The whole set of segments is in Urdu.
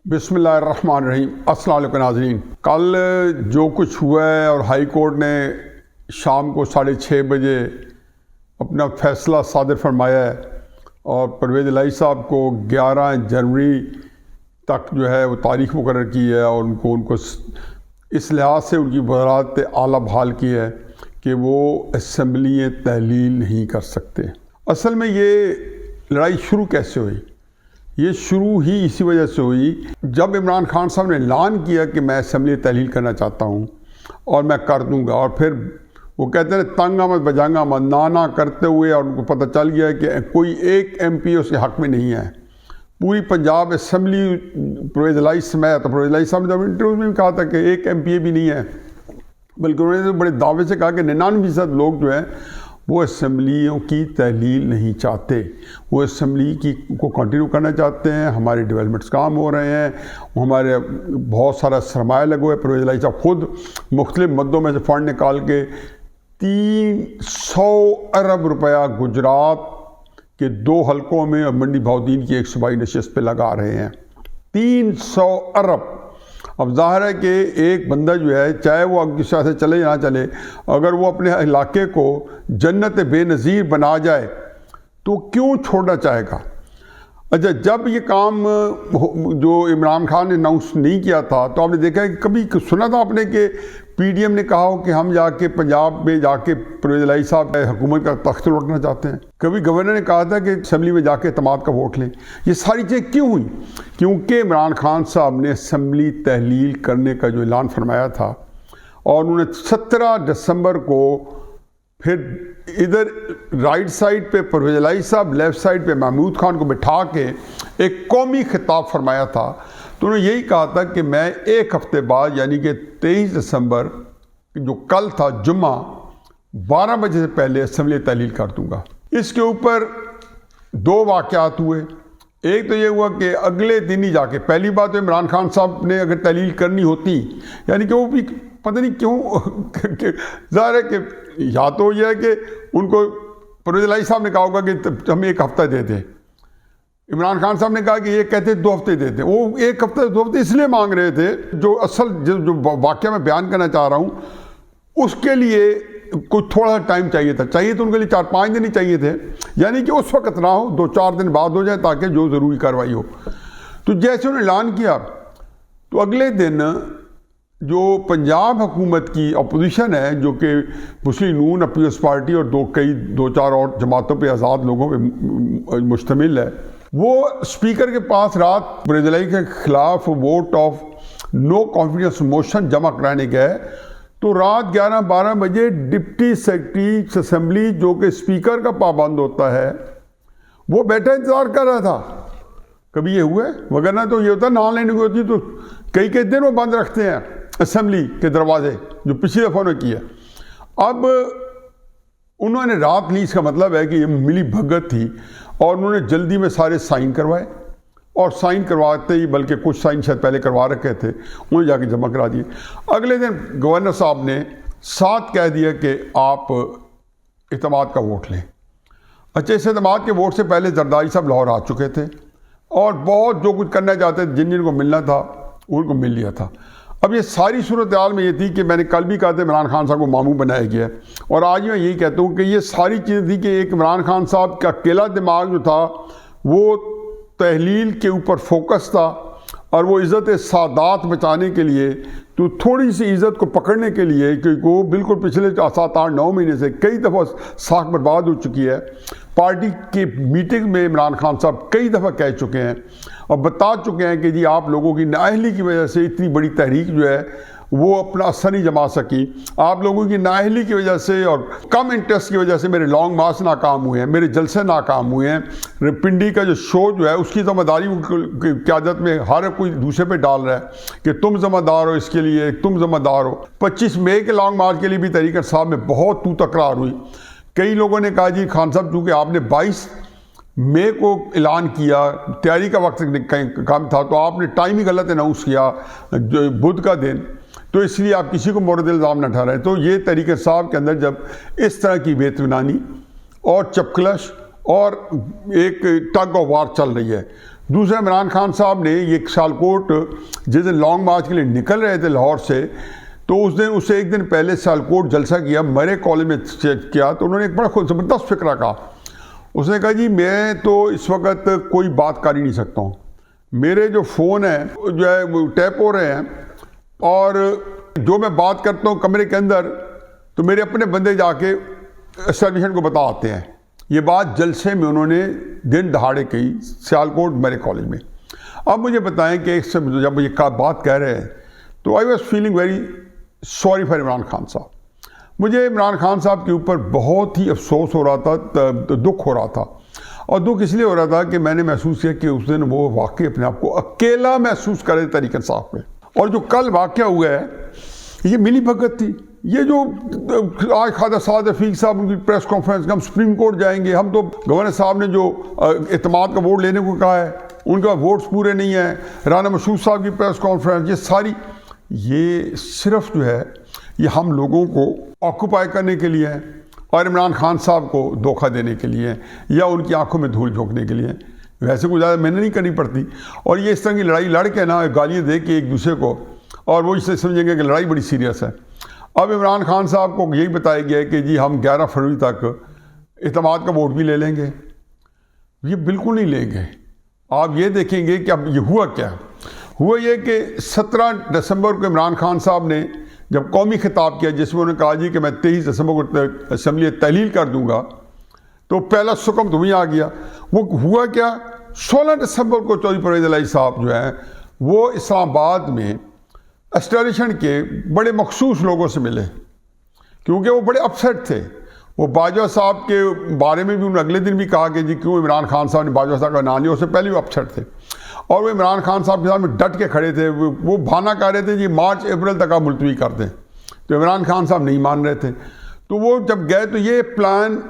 بسم اللہ الرحمن الرحیم۔ السلام علیکم ناظرین، کل جو کچھ ہوا ہے اور ہائی کورٹ نے شام کو 6:30 بجے اپنا فیصلہ صادر فرمایا ہے اور پرویز الہی صاحب کو 11 جنوری تک جو ہے وہ تاریخ مقرر کی ہے اور ان کو اس لحاظ سے ان کی وزارت اعلیٰ بحال کی ہے کہ وہ اسمبلی تحلیل نہیں کر سکتے۔ اصل میں یہ لڑائی شروع کیسے ہوئی؟ یہ شروع ہی اسی وجہ سے ہوئی جب عمران خان صاحب نے اعلان کیا کہ میں اسمبلی تحلیل کرنا چاہتا ہوں اور میں کر دوں گا، اور پھر وہ کہتے ہیں تنگ آمد بجانگ آمد نانا کرتے ہوئے، اور ان کو پتہ چل گیا کہ کوئی ایک ایم پی اس کے حق میں نہیں ہے۔ پوری پنجاب اسمبلی پرویز الہی سمیت، تو پرویز الہی صاحب نے انٹرویو میں بھی کہا تھا کہ ایک ایم پی بھی نہیں ہے، بلکہ انہوں نے تو بڑے دعوے سے کہا کہ 99% لوگ جو ہیں وہ اسمبلیوں کی تحلیل نہیں چاہتے، وہ اسمبلی کو کنٹینیو کرنا چاہتے ہیں۔ ہمارے ڈیولپمنٹس کام ہو رہے ہیں، ہمارے بہت سارا سرمایہ لگا ہوا ہے۔ پرویز الہی صاحب خود مختلف مدوں میں سے فنڈ نکال کے 300 ارب روپیہ گجرات کے 2 حلقوں میں اور منڈی بہاؤدین کی ایک صوبائی نشست پہ لگا رہے ہیں۔ 300 ارب۔ اب ظاہر ہے کہ ایک بندہ جو ہے، چاہے وہ کسی طرح سے چلے یا نہ چلے، اگر وہ اپنے علاقے کو جنت بے نظیر بنا جائے تو کیوں چھوڑنا چاہے گا؟ اچھا، جب یہ کام جو عمران خان نے اناؤنس نہیں کیا تھا تو آپ نے دیکھا کہ کبھی سنا تھا آپ نے کہ پی ڈی ایم نے کہا ہو کہ ہم جا کے پنجاب میں جا کے پرویز الہی صاحب حکومت کا تخت لوٹنا چاہتے ہیں؟ کبھی گورنر نے کہا تھا کہ اسمبلی میں جا کے اعتماد کا ووٹ لیں؟ یہ ساری چیزیں کیوں ہوئی؟ کیونکہ عمران خان صاحب نے اسمبلی تحلیل کرنے کا جو اعلان فرمایا تھا، اور انہوں نے 17 دسمبر کو پھر ادھر رائٹ سائڈ پہ پرویز الہی صاحب، لیفٹ سائڈ پہ محمود خان کو بٹھا کے ایک قومی خطاب فرمایا تھا۔ تو انہوں نے یہی کہا تھا کہ میں ایک ہفتے بعد، یعنی کہ 23 دسمبر جو کل تھا جمعہ، 12 بجے سے پہلے اسمبلی تحلیل کر دوں گا۔ اس کے اوپر 2 واقعات ہوئے۔ ایک تو یہ ہوا کہ اگلے دن ہی جا کے، پہلی بات تو عمران خان صاحب نے اگر تحلیل کرنی ہوتی، یعنی کہ وہ بھی پتہ نہیں کیوں، ظاہر ہے کہ یا تو یہ ہے کہ ان کو پرویز الہی صاحب نے کہا ہوگا کہ ہمیں 1 ہفتہ دے دیں، عمران خان صاحب نے کہا کہ یہ کہتے 2 ہفتے دیتے، وہ 1 ہفتہ 2 ہفتے اس لیے مانگ رہے تھے۔ جو اصل جو واقعہ میں بیان کرنا چاہ رہا ہوں، اس کے لیے کوئی تھوڑا سا ٹائم چاہیے تھا، تو ان کے لیے 4-5 دن ہی چاہیے تھے، یعنی کہ اس وقت نہ ہو، 2-4 دن بعد ہو جائے تاکہ جو ضروری کارروائی ہو۔ تو جیسے انہوں نے اعلان کیا تو اگلے دن جو پنجاب حکومت کی اپوزیشن ہے، جو کہ مسلم نون، پیپلز پارٹی اور 2-4 اور جماعتوں پہ، آزاد لوگوں پہ مشتمل ہے، وہ اسپیکر کے پاس رات پرویز الہی کے خلاف vote of no confidence motion جمع کرانے گئے، تو رات 11-12 بجے ڈپٹی سیکرٹری اسمبلی، جو کہ اسپیکر کا پابند ہوتا ہے، وہ بیٹھا انتظار کر رہا تھا۔ کبھی یہ ہوا ہے؟ وگرنہ تو یہ ہوتا ہے نان لینڈنگ ہوتی تو کئی دن وہ بند رکھتے ہیں اسمبلی کے دروازے، جو پچھلی دفعہ انہوں نے کیا۔ اب انہوں نے رات لی، اس کا مطلب ہے کہ یہ ملی بھگت تھی، اور انہوں نے جلدی میں سارے سائن کروائے، اور سائن کرواتے ہی، بلکہ کچھ سائن شاید پہلے کروا رکھے تھے، انہیں جا کے جمع کرا دیے۔ اگلے دن گورنر صاحب نے ساتھ کہہ دیا کہ آپ اعتماد کا ووٹ لیں۔ اچھا، اس اعتماد کے ووٹ سے پہلے زرداری صاحب لاہور آ چکے تھے، اور بہت جو کچھ کرنا چاہتے تھے، جن کو ملنا تھا ان کو مل لیا تھا۔ اب یہ ساری صورتحال میں یہ تھی کہ میں نے کل بھی کہا تھا عمران خان صاحب کو ماموں بنایا گیا ہے، اور آج میں یہی کہتا ہوں کہ یہ ساری چیزیں تھی کہ ایک عمران خان صاحب کا اکیلا دماغ جو تھا وہ تحلیل کے اوپر فوکس تھا، اور وہ عزت سادات بچانے کے لیے، تو تھوڑی سی عزت کو پکڑنے کے لیے، کیونکہ وہ بالکل پچھلے 7-8-9 مہینے سے کئی دفعہ ساکھ برباد ہو چکی ہے۔ پارٹی کی میٹنگ میں عمران خان صاحب کئی دفعہ کہہ چکے ہیں اور بتا چکے ہیں کہ جی آپ لوگوں کی نااہلی کی وجہ سے اتنی بڑی تحریک جو ہے وہ اپنا اثر نہیں جما سکی، آپ لوگوں کی نااہلی کی وجہ سے اور کم انٹرسٹ کی وجہ سے میرے لانگ مارچ ناکام ہوئے ہیں، میرے جلسے ناکام ہوئے ہیں۔ پنڈی کا جو شو جو ہے، اس کی ذمہ داری کی قیادت میں ہر کوئی دوسرے پہ ڈال رہا ہے کہ تم ذمہ دار ہو اس کے لیے، تم ذمہ دار ہو۔ 25 مئی کے لانگ مارچ کے لیے بھی تحریک انصاف میں بہت تو تکرار ہوئی۔ کئی لوگوں نے کہا جی خان صاحب چونکہ آپ نے 22 مئی کو اعلان کیا، تیاری کا وقت کم تھا، تو آپ نے ٹائم ہی غلط اناؤنس کیا بدھ کا دن، تو اس لیے آپ کسی کو مورد الزام نہ ٹھہرائیں۔ تو یہ تحریک انصاف کے اندر جب اس طرح کی بے اطمینانی اور چپکلش اور ایک ٹگ آف وار چل رہی ہے، دوسرا عمران خان صاحب نے یہ سیالکوٹ جس دن لانگ مارچ کے لیے نکل رہے تھے لاہور سے، تو اس دن اسے ایک دن پہلے سیالکوٹ جلسہ کیا، مرے کالج میں کیا، تو انہوں نے ایک بڑا زبردست فکرہ کہا. اس نے کہا جی میں تو اس وقت کوئی بات کر ہی نہیں سکتا ہوں، میرے جو فون ہیں جو ہے وہ ٹیپ ہو رہے ہیں، اور جو میں بات کرتا ہوں کمرے کے اندر تو میرے اپنے بندے جا کے اسٹیبلشمنٹ کو بتا آتے ہیں. یہ بات جلسے میں انہوں نے دن دہاڑے کہی سیالکوٹ میرے کالج میں. اب مجھے بتائیں کہ ایک سے جب یہ بات کہہ رہے ہیں تو I was feeling very sorry for Imran Khan صاحب. مجھے عمران خان صاحب کے اوپر بہت ہی افسوس ہو رہا تھا، دکھ ہو رہا تھا، اور دکھ اس لیے ہو رہا تھا کہ میں نے محسوس کیا کہ اس دن وہ واقعی اپنے آپ کو اکیلا محسوس کر رہے طریق انصاف پہ. اور جو کل واقعہ ہوا ہے یہ ملی بھگت تھی. یہ جو آج خواجہ سعد رفیق صاحب ان کی پریس کانفرنس، ہم سپریم کورٹ جائیں گے، ہم تو گورنر صاحب نے جو اعتماد کا ووٹ لینے کو کہا ہے ان کا ووٹس پورے نہیں ہیں، رانا مشہور صاحب کی پریس کانفرنس، یہ ساری یہ صرف جو ہے یہ ہم لوگوں کو آکوپائی کرنے کے لیے اور عمران خان صاحب کو دھوکہ دینے کے لیے یا ان کی آنکھوں میں دھول جھونکنے کے لیے. ویسے کوئی زیادہ محنت نہیں کرنی پڑتی، اور یہ اس طرح کی لڑائی لڑ کے نا گالیاں دے کے ایک دوسرے کو، اور وہ اس سے سمجھیں گے کہ لڑائی بڑی سیریس ہے. اب عمران خان صاحب کو یہی بتایا گیا ہے کہ جی ہم 11 فروری تک اعتماد کا ووٹ بھی لے لیں گے. یہ بالکل نہیں لیں گے. آپ یہ دیکھیں گے کہ اب یہ ہوا کیا ہوا. یہ کہ 17 دسمبر کو عمران خان صاحب نے جب قومی خطاب کیا جس میں انہوں نے کہا جی کہ میں 23 دسمبر کو اسمبلی تحلیل کر دوں گا، تو پہلا سکم تو وہیں آ گیا. وہ ہوا کیا، 16 دسمبر کو چودھری پرویز الہی صاحب جو ہیں وہ اسلام آباد میں اسٹیبلشمنٹ کے بڑے مخصوص لوگوں سے ملے، کیونکہ وہ بڑے اپسیٹ تھے. وہ باجوہ صاحب کے بارے میں بھی انہوں نے اگلے دن بھی کہا کہ جی کیوں عمران خان صاحب نے باجوہ صاحب کا نام لیا، اس سے پہلے وہ اپسیٹ تھے، اور وہ عمران خان صاحب کے سامنے ڈٹ کے کھڑے تھے. وہ بہانہ کہہ رہے تھے جی مارچ اپریل تک آپ ملتوی کر دیں، تو عمران خان صاحب نہیں مان رہے تھے. تو وہ جب گئے تو یہ پلان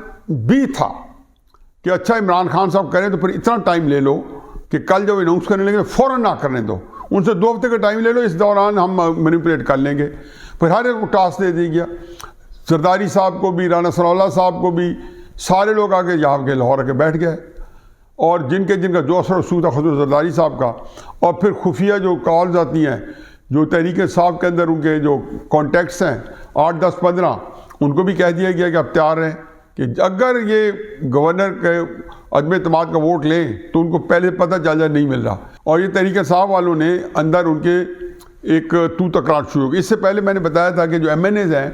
بھی تھا کہ اچھا عمران خان صاحب کریں تو پھر اتنا ٹائم لے لو کہ کل جب اناؤنس کرنے لگے فوراً نہ کرنے دو، ان سے 2 ہفتے کا ٹائم لے لو، اس دوران ہم مینیپولیٹ کر لیں گے. پھر ہر ایک کو ٹاسک دے دیا گیا، زرداری صاحب کو بھی، رانا ثناء اللہ صاحب کو بھی، سارے لوگ آگے یہاں کے لاہور آ کے بیٹھ گئے، اور جن کا جو اثر رسوخ تھا خصوص زرداری صاحب کا. اور پھر خفیہ جو کالز آتی ہیں جو تحریک انصاف کے اندر ان کے جو کانٹیکٹس ہیں 8 10 15 ان کو بھی کہہ دیا گیا کہ آپ تیار رہیں کہ اگر یہ گورنر کے عدم اعتماد کا ووٹ لیں تو ان کو پہلے پتہ چل جائے نہیں مل رہا. اور یہ تحریک انصاف والوں نے اندر ان کے ایک تو تکرار شروع ہو گئی. اس سے پہلے میں نے بتایا تھا کہ جو ایم این ایز ہیں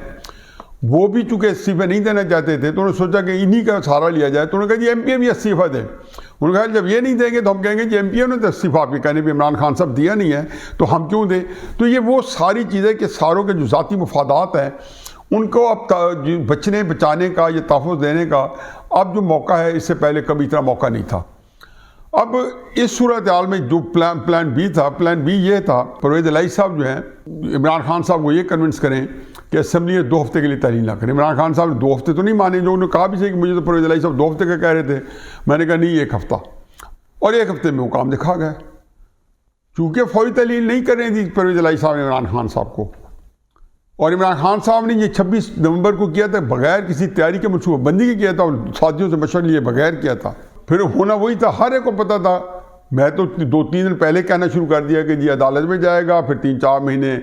وہ بھی چونکہ استعفے نہیں دینا چاہتے تھے، تو انہوں نے سوچا کہ انہی کا سہارا لیا جائے. تو انہوں نے کہا جی ایم پی بھی استعفیٰ دیں. انہوں نے کہا جب یہ نہیں دیں گے تو ہم کہیں گے جی ایم پی نے تو استعفیٰ آپ کے کہنے پہ عمران خان صاحب دیا نہیں ہے تو ہم کیوں دیں. تو یہ وہ ساری چیزیں کہ ساروں کے جو ذاتی مفادات ہیں ان کو اب بچانے کا یا تحفظ دینے کا اب جو موقع ہے، اس سے پہلے کبھی اتنا موقع نہیں تھا. اب اس صورتحال میں جو پلان بی تھا، پلان بی یہ تھا پرویز الہی صاحب جو ہیں عمران خان صاحب کو یہ کنونس کریں کہ اسمبلی 2 ہفتے کے لیے تحلیل نہ کریں. عمران خان صاحب نے 2 ہفتے تو نہیں مانے، جو انہوں نے کہا بھی کہ مجھے تو پرویز الہی صاحب 2 ہفتے کا کہہ رہے تھے. میں نے کہا نہیں 1 ہفتہ، اور 1 ہفتے میں وہ کام دکھا گئے. چونکہ فوری تحلیل نہیں کر رہی تھی پرویز الہی صاحب نے عمران خان صاحب کو، اور عمران خان صاحب نے یہ 26 نومبر کو کیا تھا بغیر کسی تیاری کے منصوبہ بندی کے کیا تھا، اور ساتھیوں سے مشورہ لیے بغیر کیا تھا. پھر ہونا وہی تھا، ہر ایک کو پتہ تھا. میں تو 2-3 دن پہلے کہنا شروع کر دیا کہ جی عدالت میں جائے گا، پھر 3-4 مہینے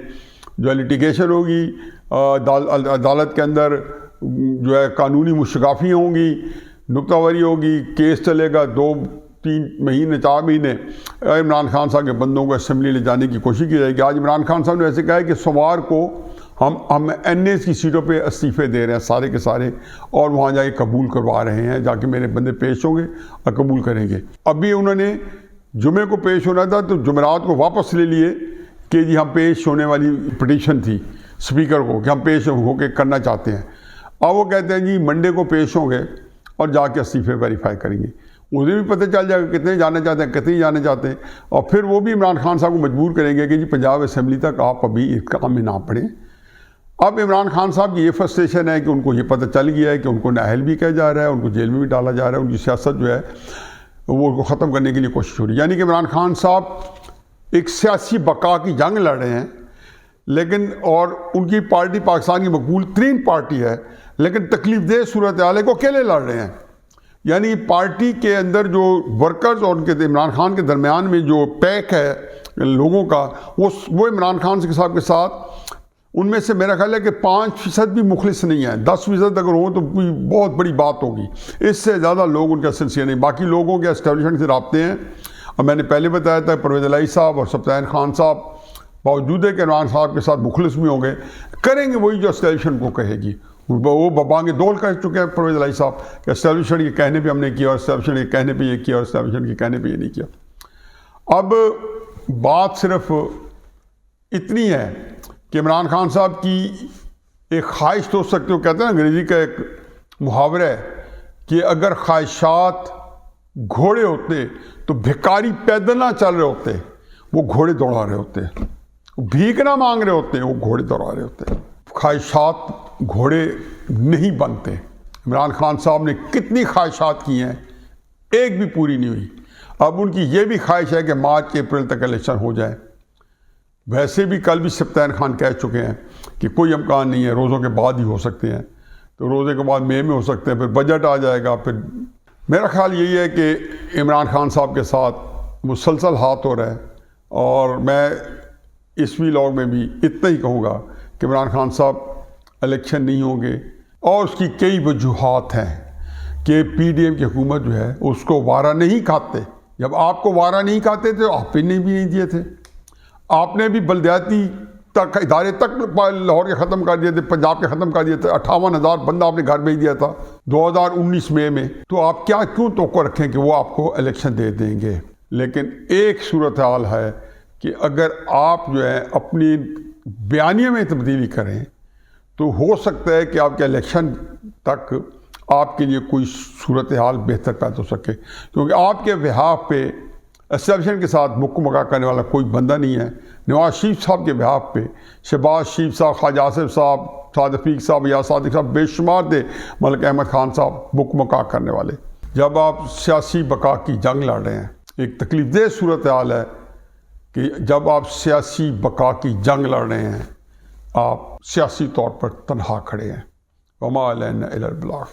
جو ہے لٹیگیشن ہوگی، عدالت کے اندر جو ہے قانونی مشگافیاں ہوں گی، نکتہ وری ہوگی، کیس چلے گا 2-3 مہینے 4 مہینے. عمران خان صاحب کے بندوں کو اسمبلی لے جانے کی کوشش کی جائے گی. آج عمران خان صاحب نے ایسے کہا ہے کہ سوموار کو ہم این ایس کی سیٹوں پہ استعفے دے رہے ہیں سارے کے سارے، اور وہاں جا کے قبول کروا رہے ہیں، جا کے میرے بندے پیش ہوں گے اور قبول کریں گے. ابھی انہوں نے جمعے کو پیش ہونا تھا تو جمعرات کو واپس لے لیے کہ جی ہم پیش ہونے والی پٹیشن تھی اسپیکر کو کہ ہم پیش ہو کے کرنا چاہتے ہیں. اب وہ کہتے ہیں جی منڈے کو پیش ہوں گے اور جا کے استعفے ویریفائی کریں گے. اسے بھی پتہ چل جائے گا کتنے جانا چاہتے ہیں کتنے جانا چاہتے ہیں، اور پھر وہ بھی عمران خان صاحب کو مجبور کریں گے کہ جی پنجاب اسمبلی تک آپ ابھی اس کام میں نہ پڑیں. اب عمران خان صاحب کی یہ فرسٹریشن ہے کہ ان کو یہ پتہ چل گیا ہے کہ ان کو نااہل بھی کہا جا رہا ہے، ان کو جیل میں بھی ڈالا جا رہا ہے، ان کی سیاست جو ہے وہ ان کو ختم کرنے کے لیے کوشش ہو رہی ہے. یعنی کہ عمران خان صاحب ایک سیاسی بقا کی جنگ لڑ رہے ہیں، لیکن اور ان کی پارٹی پاکستان کی مقبول ترین پارٹی ہے، لیکن تکلیف دہ صورتحال کو اکیلے لڑ رہے ہیں. یعنی پارٹی کے اندر جو ورکرز اور ان کے عمران خان کے درمیان میں جو پیک ہے لوگوں کا، وہ عمران خان صاحب کے ساتھ، ان میں سے میرا خیال ہے کہ 5% بھی مخلص نہیں ہیں. 10% اگر ہوں تو کوئی بہت بڑی بات ہوگی. اس سے زیادہ لوگ ان کا سنسیئر نہیں. باقی لوگوں کے اسٹیبلشمنٹ سے رابطے ہیں. اور میں نے پہلے بتایا تھا پرویز الہی صاحب اور سبطین خان صاحب باوجود ہے کہ عمران صاحب کے ساتھ مخلص بھی ہوں گے، کریں گے وہی جو اسٹیبلشمنٹ کو کہے گی. وہ ببانگ دول کہہ چکے ہیں پرویز الہی صاحب کہ اسٹیبلشمنٹ کے کہنے پہ ہم نے کیا، اور اسٹیبلشمنٹ کے کہنے پہ یہ کیا، اور اسٹیبلشمنٹ کے کہنے پہ یہ نہیں کیا. اب بات صرف اتنی ہے کہ عمران خان صاحب کی ایک خواہش تو ہو سکتی، وہ کہتے ہیں نا انگریزی کا ایک محاورہ ہے کہ اگر خواہشات گھوڑے ہوتے تو بھکاری پیدل نہ چل رہے ہوتے، وہ گھوڑے دوڑا رہے ہوتے. بھیک نہ مانگ رہے ہوتے، وہ گھوڑے دوڑا رہے ہوتے. خواہشات گھوڑے نہیں بنتے. عمران خان صاحب نے کتنی خواہشات کی ہیں، ایک بھی پوری نہیں ہوئی. اب ان کی یہ بھی خواہش ہے کہ مارچ اپریل تک الیکشن ہو جائے. ویسے بھی کل بھی سبطین خان کہہ چکے ہیں کہ کوئی امکان نہیں ہے، روزوں کے بعد ہی ہو سکتے ہیں. تو روزے کے بعد مئی میں ہو سکتے ہیں، پھر بجٹ آ جائے گا. پھر میرا خیال یہی ہے کہ عمران خان صاحب کے ساتھ مسلسل ہاتھ ہو رہا ہے. اور میں اس ویلاگ میں بھی اتنا ہی کہوں گا کہ عمران خان صاحب الیکشن نہیں ہوں گے، اور اس کی کئی وجوہات ہیں کہ پی ڈی ایم کی حکومت جو ہے اس کو وعدہ نہیں کھاتے. جب آپ کو وعدہ نہیں کھاتے تھے آپ پہ بھی نہیں دیے تھے. آپ نے بھی بلدیاتی تک ادارے تک لاہور کے ختم کر دیے تھے، پنجاب کے ختم کر دیے تھے. 58,000 بندہ آپ نے گھر بھیج دیا تھا 2019 مئی میں. تو آپ کیوں توقع رکھیں کہ وہ آپ کو الیکشن دے دیں گے؟ لیکن ایک صورتحال ہے کہ اگر آپ جو ہے اپنی بیانیے میں تبدیلی کریں تو ہو سکتا ہے کہ آپ کے الیکشن تک آپ کے لیے کوئی صورتحال بہتر پیدا ہو سکے. کیونکہ آپ کے بہاف پہ اسٹیبلشمنٹ کے ساتھ مکہ مکا کرنے والا کوئی بندہ نہیں ہے. نواز شریف صاحب کے بہاف پہ شہباز شریف صاحب، خواجہ آصف صاحب، سعد رفیق صاحب، یا صادق صاحب، بے شمار تھے ملک احمد خان صاحب مکہ مکا کرنے والے. جب آپ سیاسی بقا کی جنگ لڑ رہے ہیں، ایک تکلیف دہ صورتحال ہے کہ جب آپ سیاسی بقا کی جنگ لڑ رہے ہیں آپ سیاسی طور پر تنہا کھڑے ہیں. وما علینا الا البلاغ.